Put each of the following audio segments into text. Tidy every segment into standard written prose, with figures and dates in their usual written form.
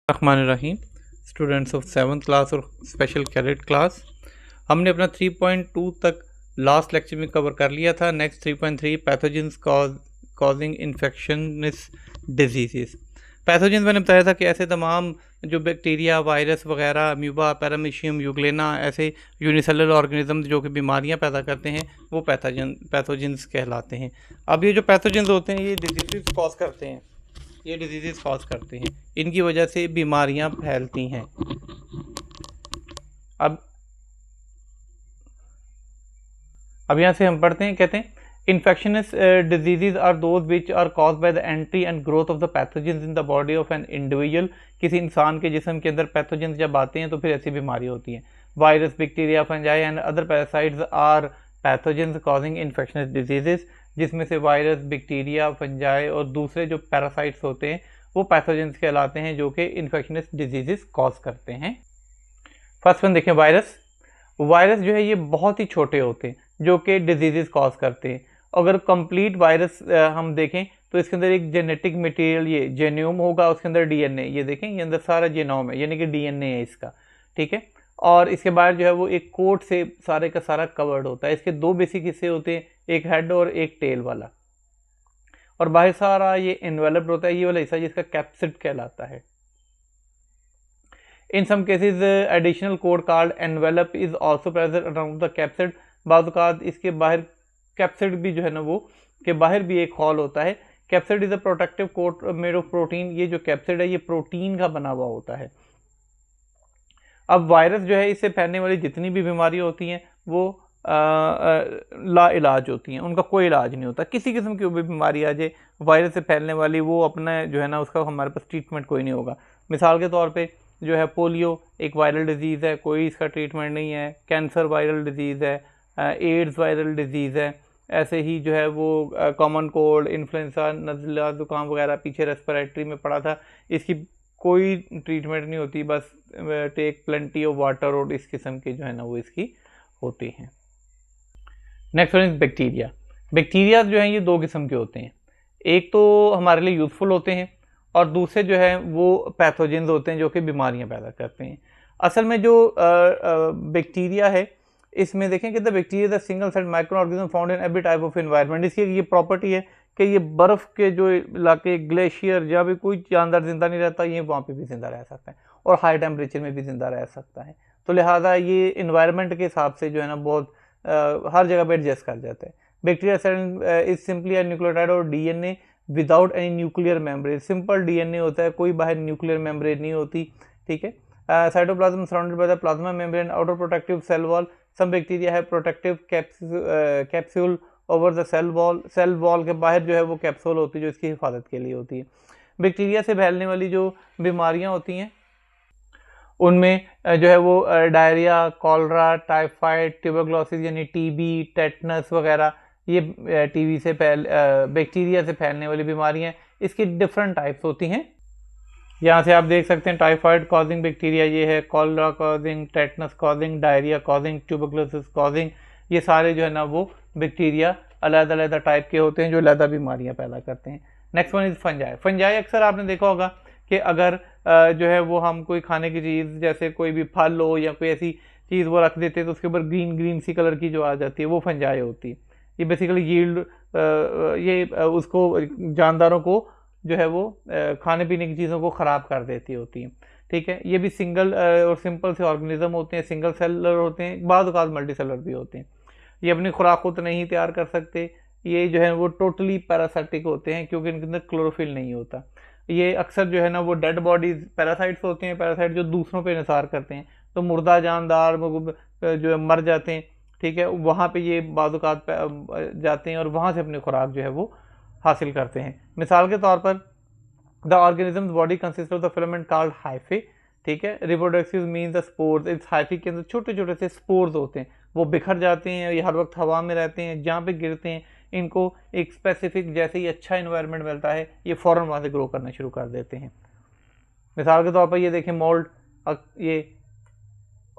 Rahim students of 7th class और special cadet class. हमने अपना 3.2 तक लास्ट लेक्चर में कवर कर लिया था। Next 3.3 pathogens causing infectious disease. Pathogens मैंने बताया था कि ऐसे तमाम जो बैक्टीरिया, वायरस वगैरह, अम्यूबा, पैरामीशियम, यूग्लेना, ऐसे यूनिसेलुलर ऑर्गेनिज्म जो कि बीमारियां पैदा करते हैं वो पैथोजेंस कहलाते हैं। अब ये जो पैथोजेंस होते हैं ये डिजीज़ कॉज करते हैं, ये डिजीज़ कॉज करते हैं, इनकी वजह से बीमारियां फैलती हैं। अब यहाँ से हम पढ़ते हैं, कहते हैं infectious disease are those which are cause by the entry and growth of the pathogens in the body of an individual. किसी इंसान के जिस्म के अंदर पैथोजेंस जब आते हैं तो फिर ऐसी बीमारी होती है। Virus, bacteria, fungi and other parasites are pathogens causing infectious disease, जिसमें से वायरस, बैक्टीरिया, फंजाई और दूसरे जो पैरासाइट्स होते हैं वो पैथोजेंस कहलाते हैं जो कि इन्फेक्शनस डिजीज़ कॉज करते हैं। फर्स्ट वन देखें, वायरस। वायरस जो है ये बहुत ही छोटे होते हैं जो कि डिजीज़ कॉज करते हैं। अगर कंप्लीट वायरस हम देखें तो इसके अंदर एक जेनेटिक मटेरियल, ये जेनोम होगा, उसके अंदर डीएनए, ये देखें ये अंदर सारा जेनोम है यानी कि डीएनए है इसका, ठीक है। और इसके बाद जो है वो एक कोट से सारे का सारा कवर्ड होता है। इसके दो बेसिक हिस्से होते हैं, एक हेड और एक टेल वाला, और बाहर सारा ये एनवेलप्ड होता है, ये वाला हिस्सा जिसका कैप्सिड कहलाता है। In some cases, additional coat called envelope is also present around the capsid। बाद औक़ात इसके बाहर कैप्सिड भी जो है ना वो के बाहर भी एक हॉल होता है। Capsid is a protective coat made of protein. ये जो कैप्सिड है ये प्रोटीन का बना हुआ होता है। अब वायरस जो है इससे फैलने वाली जितनी भी बीमारियां होती हैं वो ला इलाज होती हैं, उनका कोई इलाज नहीं होता। किसी किस्म की भी बीमारी आ जाए वायरस से फैलने वाली, वो अपना जो है ना उसका हमारे पास ट्रीटमेंट कोई नहीं होगा। मिसाल के तौर पे जो है पोलियो एक वायरल डिजीज़ है, कोई इसका ट्रीटमेंट नहीं है। कैंसर वायरल डिजीज़ है, एड्स वायरल डिजीज़ है। ऐसे ही जो है वो कॉमन कोल्ड, इन्फ्लुएंजा, नज़ला, ज़ुकाम वगैरह पीछे रेस्पिरेटरी में पड़ा था, इसकी कोई ट्रीटमेंट नहीं होती, बस टेक प्लेंटी ऑफ वाटर और इस किस्म के जो है ना वो इसकी होती हैं। Next one is bacteria. Bacteria जो हैं ये दो किस्म के होते हैं, एक तो हमारे लिए यूज़फुल होते हैं और दूसरे जो है वो पैथोजेंस होते हैं जो कि बीमारियां पैदा करते हैं। असल में जो बैक्टीरिया है इसमें देखें कि the bacteria the single cell micro organism found in every type of environment. इसकी ये प्रॉपर्टी है कि ये बर्फ़ के जो इलाके, ग्लेशियर, जहाँ भी कोई जानदार जिंदा नहीं रहता ये वहाँ पे भी जिंदा रह सकता है और हाई टेम्परेचर में भी जिंदा रह सकता है। तो लिहाजा ये इन्वायरमेंट के हिसाब से जो है ना बहुत हर जगह पर एडजस्ट कर जाता है। Bacteria cell is simply nucleotide और DNA without any nuclear membrane. Simple DNA होता है, कोई बाहर न्यूक्लियर मेम्ब्रेन नहीं होती, ठीक है। Cytoplasm surrounded by the plasma membrane, outer protective cell wall. Some bacteria है protective capsule over the cell wall. Cell wall के बाहर जो है वो कैप्सूल होती है जो इसकी हिफाजत के लिए होती है। बैक्टीरिया से फैलने वाली जो बीमारियां होती हैं उनमें जो है वो डायरिया, कॉलरा, टाइफाइड, ट्यूबरकुलोसिस यानी टीबी, टेटनस वगैरह, ये टीबी से बैक्टीरिया से फैलने वाली बीमारियां। इसकी डिफरेंट टाइप्स होती हैं। यहाँ से आप देख सकते हैं टाइफाइड कॉजिंग बैक्टीरिया ये है, cholera causing, tetanus causing, diarrhoea causing, tuberculosis causing. ये सारे जो है ना वो बैक्टीरिया अलग अलग टाइप के होते हैं जो अलग बीमारियां पैदा करते हैं। Next one is fungi. Fungi अक्सर आपने देखा होगा कि अगर जो है वो हम कोई खाने की चीज़ जैसे कोई भी फल हो या कोई ऐसी चीज़ वो रख देते हैं तो उसके ऊपर ग्रीन ग्रीन सी कलर की जो आ जाती है वो फंजाई होती है। ये बेसिकली यील्ड ये उसको जानदारों को जो है वो खाने पीने की चीज़ों को ख़राब कर देती होती है, ठीक है। ये भी सिंगल और सिंपल से ऑर्गेनिज्म होते हैं, सिंगल सेलर होते हैं, बाद औक़ात मल्टी सेलर भी होते हैं। ये अपनी खुराक खुद नहीं तैयार कर सकते, ये जो है वो टोटली पैरासाइटिक होते हैं क्योंकि इनके अंदर क्लोरोफिल नहीं होता। ये अक्सर जो है ना वो डेड बॉडीज पैरासाइट्स होते हैं, पैरासाइट जो दूसरों पे निसार करते हैं, तो मुर्दा जानदार जो है मर जाते हैं, ठीक है, वहाँ पे ये बाज़-औक़ात जाते हैं और वहाँ से अपनी खुराक जो है वो हासिल करते हैं। मिसाल के तौर पर the organism body consist of the filament called hyphae, ठीक है। Reproductive mean the spores. इस हाइफे के अंदर छोटे छोटे से स्पोर्स होते हैं, वो बिखर जाते हैं, ये हर वक्त हवा में रहते हैं, जहाँ पे गिरते हैं इनको एक स्पेसिफिक जैसे ही अच्छा इन्वायरमेंट मिलता है ये फ़ौरन वहाँ से ग्रो करना शुरू कर देते हैं। मिसाल के तौर पर ये देखें मोल्ड, ये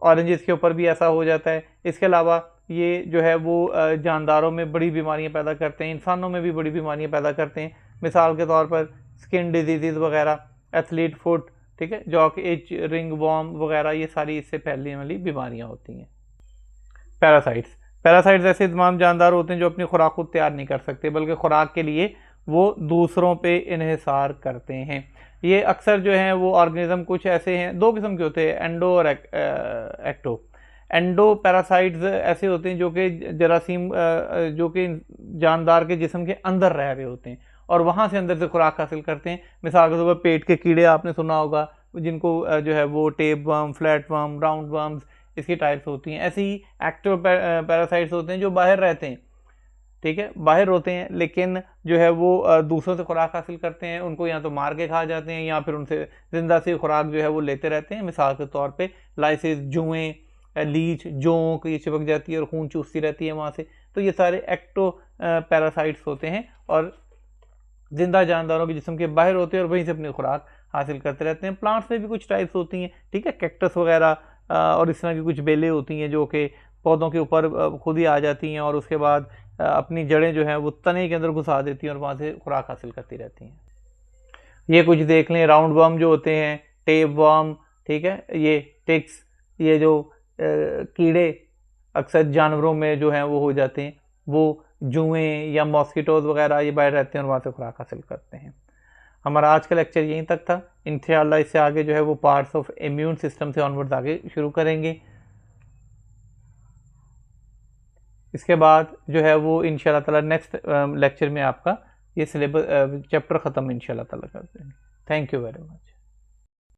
ऑरेंजेस के ऊपर भी ऐसा हो जाता है। इसके अलावा ये जो है वो जानदारों में बड़ी बीमारियां पैदा करते हैं, इंसानों में भी बड़ी बीमारियां पैदा करते हैं। मिसाल के तौर पर स्किन डिजीज़ वगैरह, एथलीट फुट, ठीक है, जॉक इच, रिंग वॉर्म वगैरह, ये सारी इससे फैलने वाली बीमारियां होती हैं। पैरासाइट्स, पैरासाइट्स ऐसे तमाम जानदार होते हैं जो अपनी खुराक खुद तैयार नहीं कर सकते, बल्कि खुराक के लिए वो दूसरों पे इन्हिसार करते हैं। ये अक्सर जो हैं वो ऑर्गेनिज्म कुछ ऐसे हैं, दो किस्म के होते हैं, एंडो और एक्टो। एंडो पैरासाइट्स ऐसे होते हैं जो कि जरासीम जो कि जानदार के जिस्म के अंदर रह रहे होते हैं और वहाँ से अंदर से खुराक हासिल करते हैं। मिसाल के तौर पर पेट के कीड़े आपने सुना होगा, जिनको जो है वो tape worm, flat worm, round worms, इसकी टाइप्स होती हैं। ऐसे ही एक्टिव पैरासाइट्स होते हैं जो बाहर रहते हैं, ठीक है, बाहर होते हैं, लेकिन जो है वो दूसरों से खुराक हासिल करते हैं। उनको या तो मार के खा जाते हैं या फिर उनसे जिंदा से खुराक जो है वो लेते रहते हैं। मिसाल के तौर पे लाइसिस, जुएं, लीच, जोंक, ये चिपक जाती है और खून चूसती रहती है वहाँ से। तो ये सारे एक्टो पैरासाइट्स होते हैं और जिंदा जानदारों के जिस्म के बाहर होते हैं और वहीं से अपनी खुराक हासिल करते रहते हैं। प्लांट्स में भी कुछ टाइप्स होती हैं, ठीक है, कैक्टस वगैरह और इस तरह की कुछ बेलें होती हैं जो कि पौधों के ऊपर खुद ही आ जाती हैं और उसके बाद अपनी जड़ें जो हैं वो तने के अंदर घुसा देती हैं और वहाँ से खुराक हासिल करती रहती हैं। ये कुछ देख लें, राउंड वर्म जो होते हैं, टेप वर्म, ठीक है, ये टिक्स, ये जो कीड़े अक्सर जानवरों में जो हैं वो हो जाते हैं, वो जुएं या मॉस्किटोज वगैरह ये बाहर रहते हैं और वहाँ से खुराक हासिल करते हैं। हमारा आज का लेक्चर यहीं तक था। इंशाअल्लाह इससे आगे जो है वो पार्ट्स ऑफ इम्यून सिस्टम से ऑनवर्ड्स आगे शुरू करेंगे। इसके बाद जो है वो इंशाअल्लाह ताला नेक्स्ट लेक्चर में आपका ये सिलेबस चैप्टर ख़त्म इंशाअल्लाह ताला कर देंगे। Thank you very much.